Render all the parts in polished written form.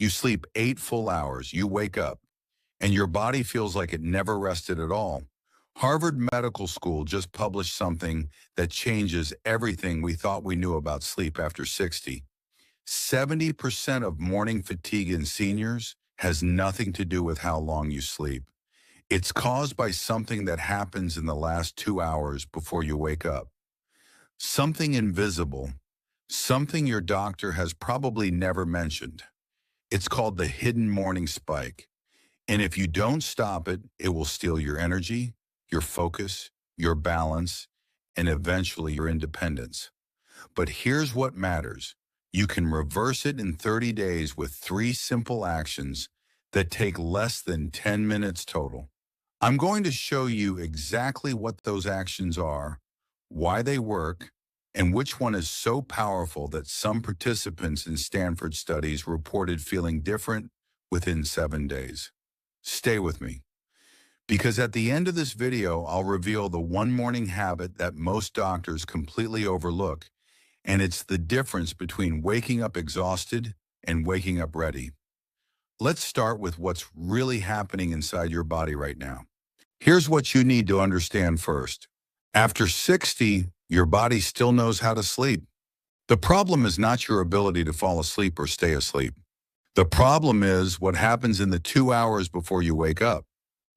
You sleep 8 full hours, you wake up, and your body feels like it never rested at all. Harvard Medical School just published something that changes everything we thought we knew about sleep after 60. 70% of morning fatigue in seniors has nothing to do with how long you sleep. It's caused by something that happens in the last 2 hours before you wake up. Something invisible, something your doctor has probably never mentioned. It's called the hidden morning spike. And if you don't stop it, it will steal your energy, your focus, your balance, and eventually your independence. But here's what matters. You can reverse it in 30 days with 3 simple actions that take less than 10 minutes total. I'm going to show you exactly what those actions are, why they work, and which one is so powerful that some participants in Stanford studies reported feeling different within 7 days. Stay with me, because at the end of this video, I'll reveal the one morning habit that most doctors completely overlook, and it's the difference between waking up exhausted and waking up ready. Let's start with what's really happening inside your body right now. Here's what you need to understand first. After 60, your body still knows how to sleep. The problem is not your ability to fall asleep or stay asleep. The problem is what happens in the 2 hours before you wake up.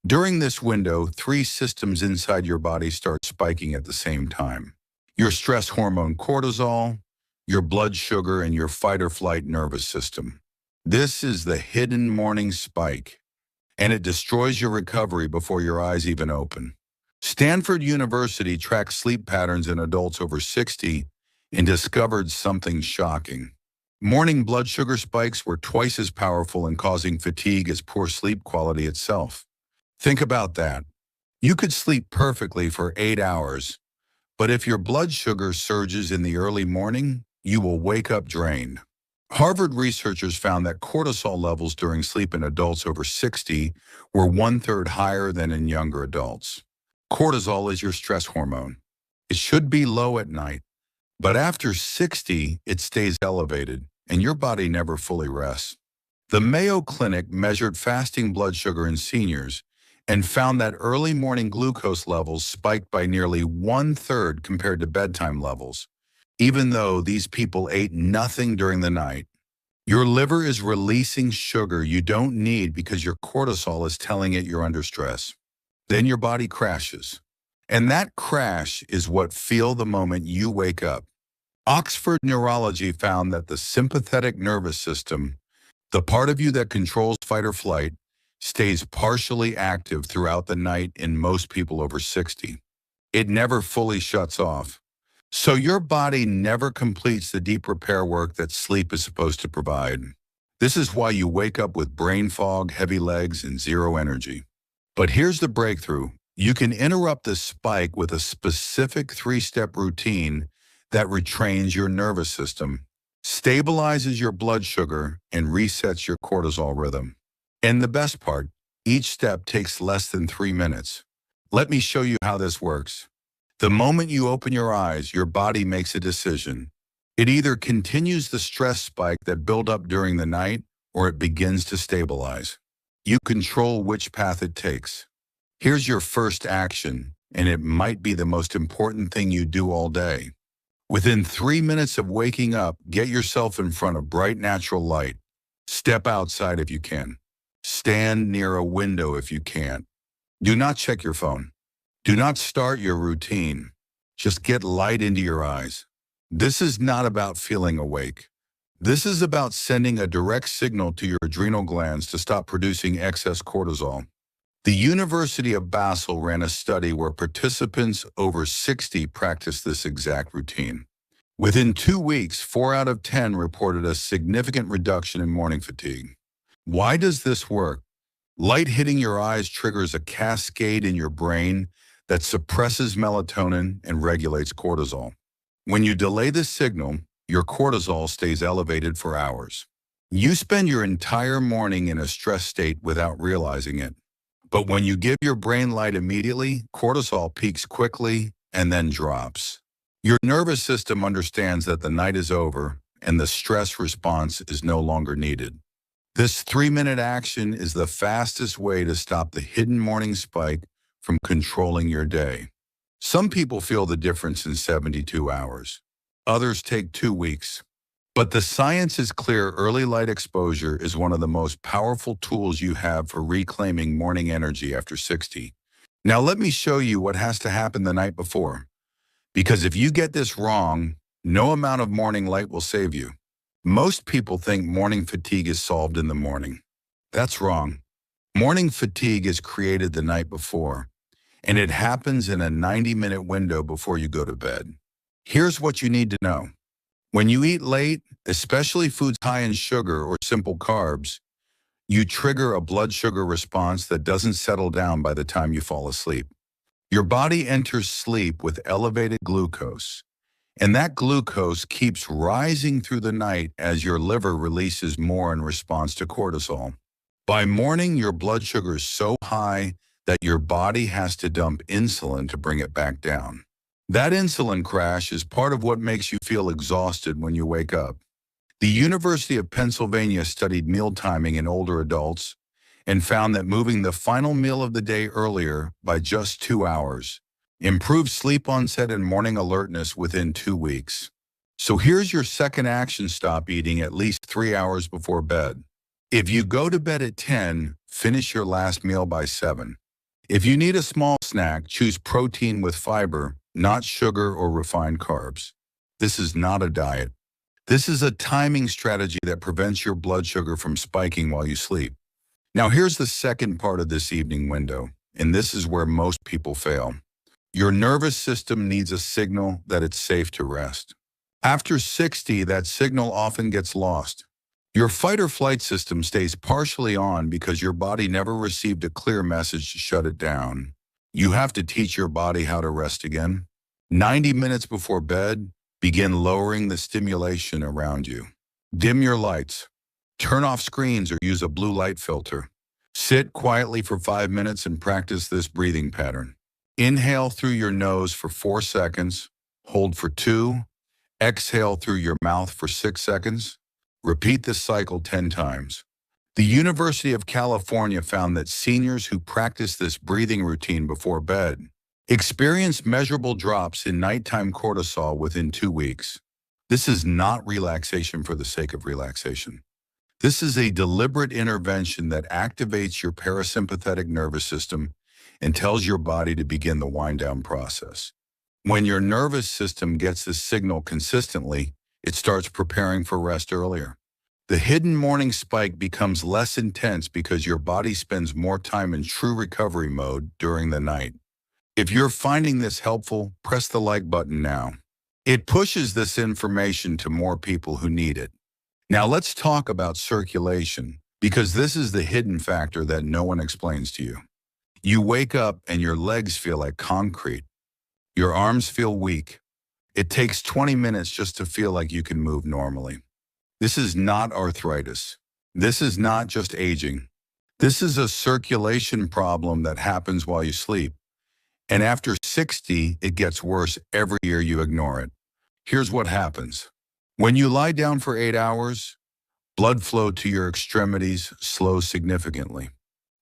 During this window, 3 systems inside your body start spiking at the same time. Your stress hormone cortisol, your blood sugar, and your fight-or-flight nervous system. This is the hidden morning spike, and it destroys your recovery before your eyes even open. Stanford University tracked sleep patterns in adults over 60 and discovered something shocking. Morning blood sugar spikes were twice as powerful in causing fatigue as poor sleep quality itself. Think about that. You could sleep perfectly for 8 hours, but if your blood sugar surges in the early morning, you will wake up drained. Harvard researchers found that cortisol levels during sleep in adults over 60 were 1/3 higher than in younger adults. Cortisol is your stress hormone. It should be low at night, but after 60, it stays elevated, and your body never fully rests. The Mayo Clinic measured fasting blood sugar in seniors and found that early morning glucose levels spiked by nearly 1/3 compared to bedtime levels, even though these people ate nothing during the night. Your liver is releasing sugar you don't need because your cortisol is telling it you're under stress. Then your body crashes. And that crash is what feels the moment you wake up. Oxford Neurology found that the sympathetic nervous system, the part of you that controls fight or flight, stays partially active throughout the night in most people over 60. It never fully shuts off. So your body never completes the deep repair work that sleep is supposed to provide. This is why you wake up with brain fog, heavy legs, and zero energy. But here's the breakthrough. You can interrupt this spike with a specific 3-step routine that retrains your nervous system, stabilizes your blood sugar, and resets your cortisol rhythm. And the best part, each step takes less than 3 minutes. Let me show you how this works. The moment you open your eyes, your body makes a decision. It either continues the stress spike that built up during the night, or it begins to stabilize. You control which path it takes. Here's your first action, and it might be the most important thing you do all day. Within 3 minutes of waking up, get yourself in front of bright natural light. Step outside if you can. Stand near a window if you can't. Do not check your phone. Do not start your routine. Just get light into your eyes. This is not about feeling awake. This is about sending a direct signal to your adrenal glands to stop producing excess cortisol. The University of Basel ran a study where participants over 60 practiced this exact routine. Within 2 weeks, 4 out of 10 reported a significant reduction in morning fatigue. Why does this work? Light hitting your eyes triggers a cascade in your brain that suppresses melatonin and regulates cortisol. When you delay this signal, your cortisol stays elevated for hours. You spend your entire morning in a stress state without realizing it. But when you give your brain light immediately, cortisol peaks quickly and then drops. Your nervous system understands that the night is over and the stress response is no longer needed. This 3-minute action is the fastest way to stop the hidden morning spike from controlling your day. Some people feel the difference in 72 hours. Others take 2 weeks. But the science is clear: early light exposure is one of the most powerful tools you have for reclaiming morning energy after 60. Now let me show you what has to happen the night before. Because if you get this wrong, no amount of morning light will save you. Most people think morning fatigue is solved in the morning. That's wrong. Morning fatigue is created the night before, and it happens in a 90-minute window before you go to bed. Here's what you need to know. When you eat late, especially foods high in sugar or simple carbs, you trigger a blood sugar response that doesn't settle down by the time you fall asleep. Your body enters sleep with elevated glucose, and that glucose keeps rising through the night as your liver releases more in response to cortisol. By morning, your blood sugar is so high that your body has to dump insulin to bring it back down. That insulin crash is part of what makes you feel exhausted when you wake up. The University of Pennsylvania studied meal timing in older adults and found that moving the final meal of the day earlier by just 2 hours improved sleep onset and morning alertness within 2 weeks. So here's your second action: stop eating at least 3 hours before bed. If you go to bed at 10, finish your last meal by 7. If you need a small snack, choose protein with fiber, not sugar or refined carbs. This is not a diet. This is a timing strategy that prevents your blood sugar from spiking while you sleep. Now here's the second part of this evening window, and this is where most people fail. Your nervous system needs a signal that it's safe to rest. After 60, that signal often gets lost. Your fight or flight system stays partially on because your body never received a clear message to shut it down. You have to teach your body how to rest again. 90 minutes before bed, begin lowering the stimulation around you. Dim your lights. Turn off screens or use a blue light filter. Sit quietly for 5 minutes and practice this breathing pattern. Inhale through your nose for 4 seconds. Hold for 2. Exhale through your mouth for 6 seconds. Repeat this cycle 10 times. The University of California found that seniors who practice this breathing routine before bed experience measurable drops in nighttime cortisol within 2 weeks. This is not relaxation for the sake of relaxation. This is a deliberate intervention that activates your parasympathetic nervous system and tells your body to begin the wind-down process. When your nervous system gets this signal consistently, it starts preparing for rest earlier. The hidden morning spike becomes less intense because your body spends more time in true recovery mode during the night. If you're finding this helpful, press the like button now. It pushes this information to more people who need it. Now let's talk about circulation, because this is the hidden factor that no one explains to you. You wake up and your legs feel like concrete. Your arms feel weak. It takes 20 minutes just to feel like you can move normally. This is not arthritis. This is not just aging. This is a circulation problem that happens while you sleep. And after 60, it gets worse every year you ignore it. Here's what happens. When you lie down for 8 hours, blood flow to your extremities slows significantly.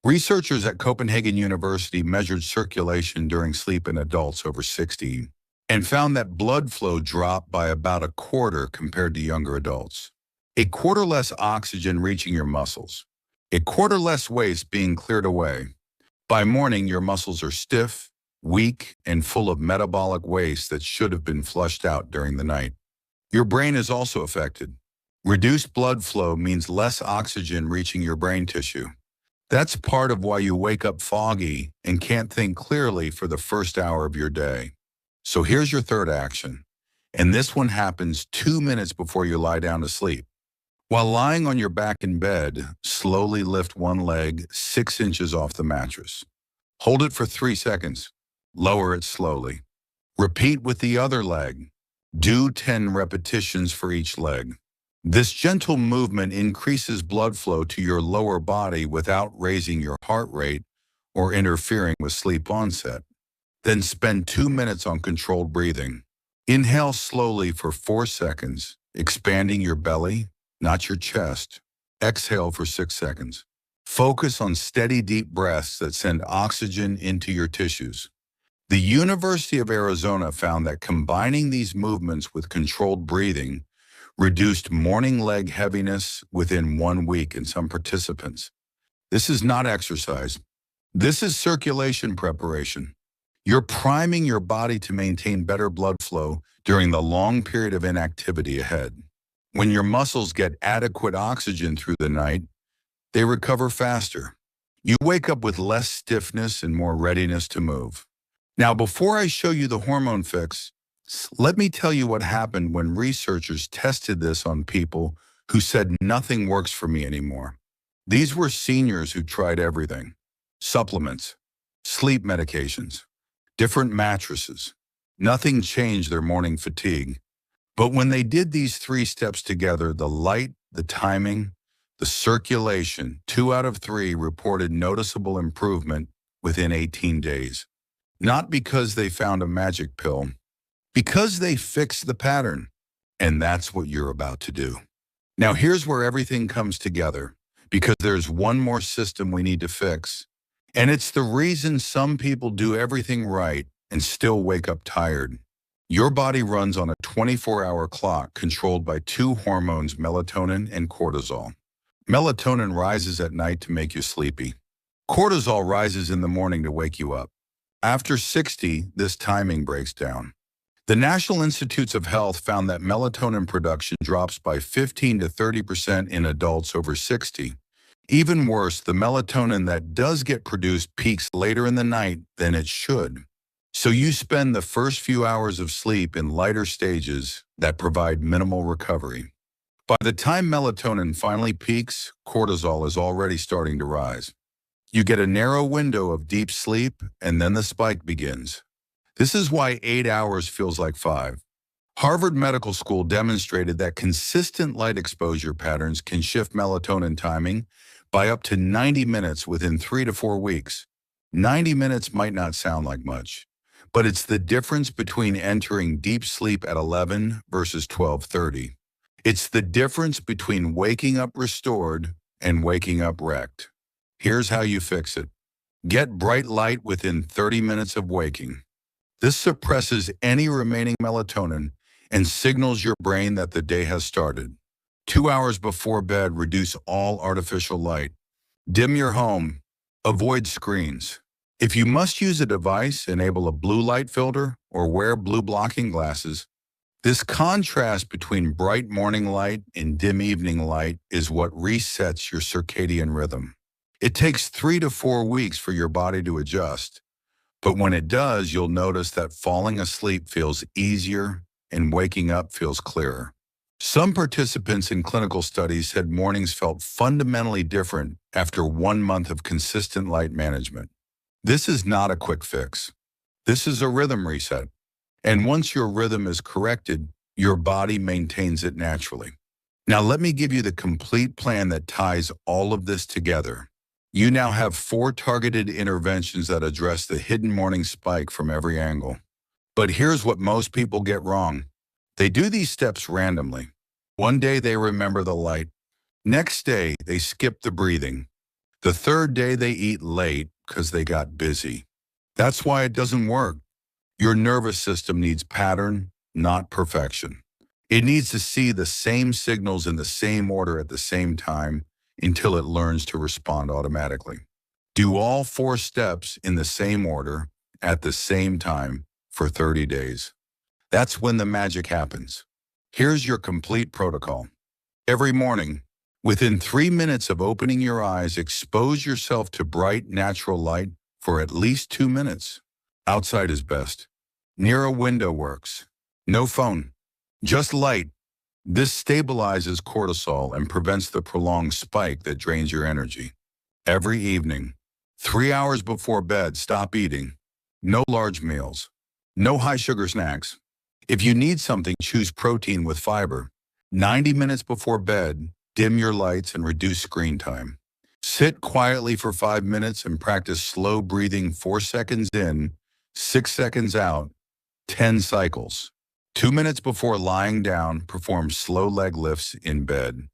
Researchers at Copenhagen University measured circulation during sleep in adults over 60 and found that blood flow dropped by about a quarter compared to younger adults. A quarter less oxygen reaching your muscles. A quarter less waste being cleared away. By morning, your muscles are stiff, weak, and full of metabolic waste that should have been flushed out during the night. Your brain is also affected. Reduced blood flow means less oxygen reaching your brain tissue. That's part of why you wake up foggy and can't think clearly for the first hour of your day. So here's your third action, and this one happens 2 minutes before you lie down to sleep. While lying on your back in bed, slowly lift one leg 6 inches off the mattress. Hold it for 3 seconds. Lower it slowly. Repeat with the other leg. Do 10 repetitions for each leg. This gentle movement increases blood flow to your lower body without raising your heart rate or interfering with sleep onset. Then spend 2 minutes on controlled breathing. Inhale slowly for 4 seconds, expanding your belly, not your chest. Exhale for 6 seconds. Focus on steady, deep breaths that send oxygen into your tissues. The University of Arizona found that combining these movements with controlled breathing reduced morning leg heaviness within 1 week in some participants. This is not exercise. This is circulation preparation. You're priming your body to maintain better blood flow during the long period of inactivity ahead. When your muscles get adequate oxygen through the night, they recover faster. You wake up with less stiffness and more readiness to move. Now, before I show you the hormone fix, let me tell you what happened when researchers tested this on people who said nothing works for me anymore. These were seniors who tried everything: supplements, sleep medications, different mattresses. Nothing changed their morning fatigue. But when they did these 3 steps together, the light, the timing, the circulation, 2 out of 3 reported noticeable improvement within 18 days. Not because they found a magic pill, because they fixed the pattern. And that's what you're about to do. Now here's where everything comes together, because there's one more system we need to fix. And it's the reason some people do everything right and still wake up tired. Your body runs on a 24-hour clock controlled by 2 hormones, melatonin and cortisol. Melatonin rises at night to make you sleepy. Cortisol rises in the morning to wake you up. After 60, this timing breaks down. The National Institutes of Health found that melatonin production drops by 15 to 30% in adults over 60. Even worse, the melatonin that does get produced peaks later in the night than it should. So you spend the first few hours of sleep in lighter stages that provide minimal recovery. By the time melatonin finally peaks, cortisol is already starting to rise. You get a narrow window of deep sleep, and then the spike begins. This is why 8 hours feels like 5. Harvard Medical School demonstrated that consistent light exposure patterns can shift melatonin timing by up to 90 minutes within 3 to 4 weeks. 90 minutes might not sound like much, but it's the difference between entering deep sleep at 11 versus 12:30. It's the difference between waking up restored and waking up wrecked. Here's how you fix it. Get bright light within 30 minutes of waking. This suppresses any remaining melatonin and signals your brain that the day has started. 2 hours before bed, reduce all artificial light. Dim your home. Avoid screens. If you must use a device, enable a blue light filter or wear blue blocking glasses. This contrast between bright morning light and dim evening light is what resets your circadian rhythm. It takes 3 to 4 weeks for your body to adjust. But when it does, you'll notice that falling asleep feels easier and waking up feels clearer. Some participants in clinical studies said mornings felt fundamentally different after 1 month of consistent light management. This is not a quick fix. This is a rhythm reset. And once your rhythm is corrected, your body maintains it naturally. Now let me give you the complete plan that ties all of this together. You now have 4 targeted interventions that address the hidden morning spike from every angle. But here's what most people get wrong. They do these steps randomly. One day they remember the light. Next day they skip the breathing. The third day they eat late because they got busy. That's why it doesn't work. Your nervous system needs pattern, not perfection. It needs to see the same signals in the same order at the same time until it learns to respond automatically. Do all 4 steps in the same order at the same time for 30 days. That's when the magic happens. Here's your complete protocol. Every morning, within 3 minutes of opening your eyes, expose yourself to bright, natural light for at least 2 minutes. Outside is best. Near a window works. No phone, just light. This stabilizes cortisol and prevents the prolonged spike that drains your energy. Every evening, 3 hours before bed, stop eating. No large meals. No high-sugar snacks. If you need something, choose protein with fiber. 90 minutes before bed, dim your lights and reduce screen time. Sit quietly for 5 minutes and practice slow breathing, 4 seconds in, 6 seconds out, 10 cycles. 2 minutes before lying down, perform slow leg lifts in bed.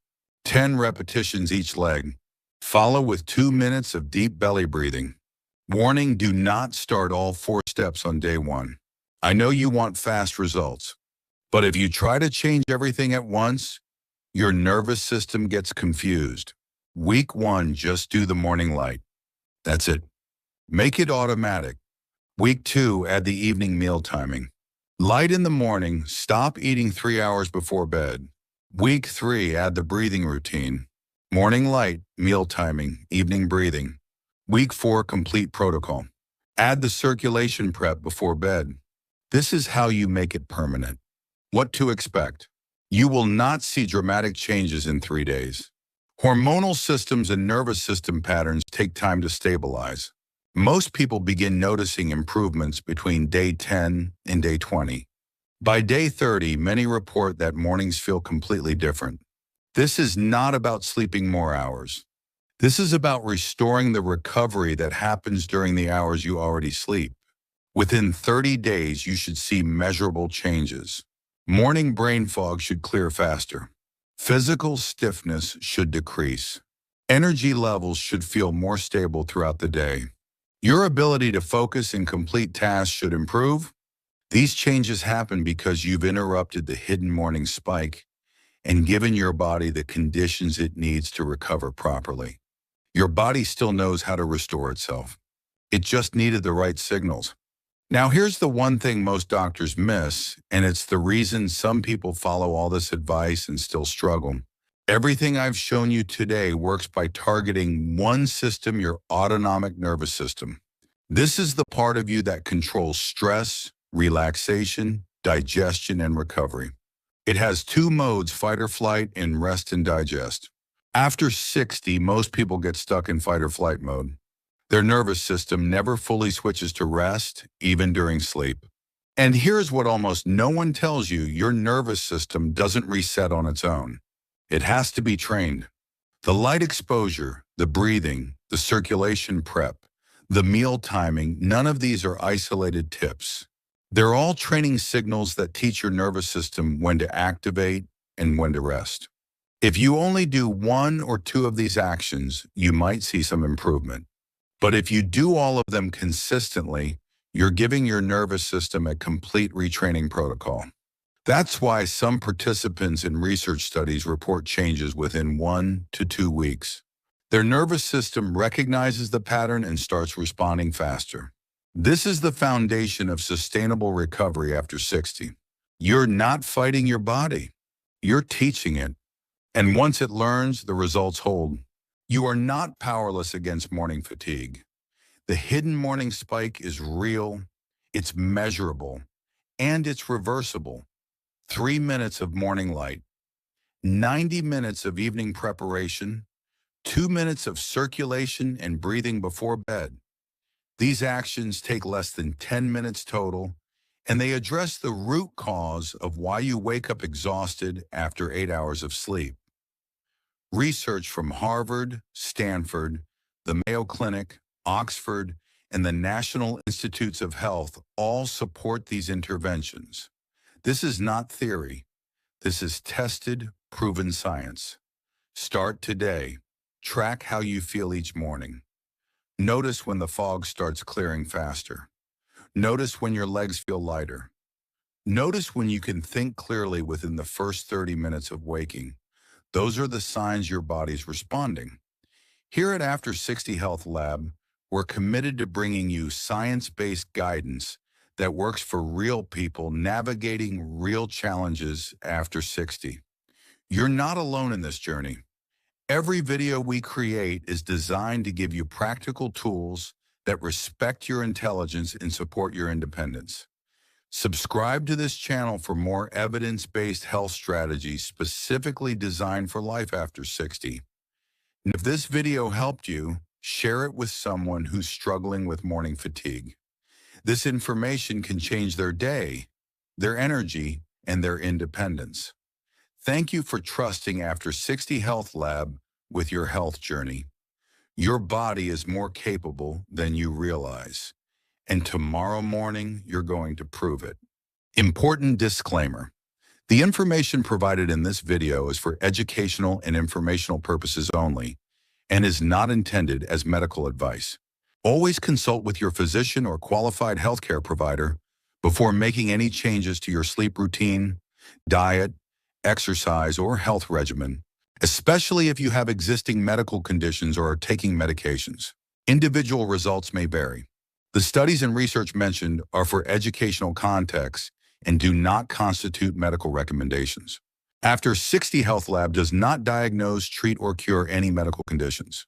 10 repetitions each leg. Follow with 2 minutes of deep belly breathing. Warning, do not start all 4 steps on day 1. I know you want fast results, but if you try to change everything at once, your nervous system gets confused. Week 1, just do the morning light. That's it. Make it automatic. Week 2, add the evening meal timing. Light in the morning, stop eating 3 hours before bed. Week 3, add the breathing routine. Morning light, meal timing, evening breathing. Week 4, complete protocol. Add the circulation prep before bed. This is how you make it permanent. What to expect? You will not see dramatic changes in 3 days. Hormonal systems and nervous system patterns take time to stabilize. Most people begin noticing improvements between day 10 and day 20. By day 30, many report that mornings feel completely different. This is not about sleeping more hours. This is about restoring the recovery that happens during the hours you already sleep. Within 30 days, you should see measurable changes. Morning brain fog should clear faster. Physical stiffness should decrease. Energy levels should feel more stable throughout the day. Your ability to focus and complete tasks should improve. These changes happen because you've interrupted the hidden morning spike and given your body the conditions it needs to recover properly. Your body still knows how to restore itself. It just needed the right signals. Now, here's the one thing most doctors miss, and it's the reason some people follow all this advice and still struggle. Everything I've shown you today works by targeting one system, your autonomic nervous system. This is the part of you that controls stress, relaxation, digestion, and recovery. It has 2 modes, fight or flight and rest and digest. After 60, most people get stuck in fight or flight mode. Their nervous system never fully switches to rest, even during sleep. And here's what almost no one tells you: your nervous system doesn't reset on its own. It has to be trained. The light exposure, the breathing, the circulation prep, the meal timing, none of these are isolated tips. They're all training signals that teach your nervous system when to activate and when to rest. If you only do 1 or 2 of these actions, you might see some improvement. But if you do all of them consistently, you're giving your nervous system a complete retraining protocol. That's why some participants in research studies report changes within 1 to 2 weeks. Their nervous system recognizes the pattern and starts responding faster. This is the foundation of sustainable recovery after 60. You're not fighting your body. You're teaching it. And once it learns, the results hold. You are not powerless against morning fatigue. The hidden morning spike is real, it's measurable, and it's reversible. 3 minutes of morning light, 90 minutes of evening preparation, 2 minutes of circulation and breathing before bed. These actions take less than 10 minutes total, and they address the root cause of why you wake up exhausted after 8 hours of sleep. Research from Harvard, Stanford, the Mayo Clinic, Oxford, and the National Institutes of Health all support these interventions. This is not theory. This is tested, proven science. Start today. Track how you feel each morning. Notice when the fog starts clearing faster. Notice when your legs feel lighter. Notice when you can think clearly within the first 30 minutes of waking. Those are the signs your body's responding. Here at After 60 Health Lab, we're committed to bringing you science-based guidance that works for real people navigating real challenges after 60. You're not alone in this journey. Every video we create is designed to give you practical tools that respect your intelligence and support your independence. Subscribe to this channel for more evidence-based health strategies specifically designed for life after 60. And if this video helped you, share it with someone who's struggling with morning fatigue. This information can change their day, their energy, and their independence. Thank you for trusting After 60 Health Lab with your health journey. Your body is more capable than you realize, and tomorrow morning you're going to prove it. Important disclaimer: The information provided in this video is for educational and informational purposes only and is not intended as medical advice. Always consult with your physician or qualified healthcare provider before making any changes to your sleep routine, diet, exercise, or health regimen, especially if you have existing medical conditions or are taking medications. Individual results may vary. The studies and research mentioned are for educational context and do not constitute medical recommendations. After 60 Health Lab does not diagnose, treat, or cure any medical conditions.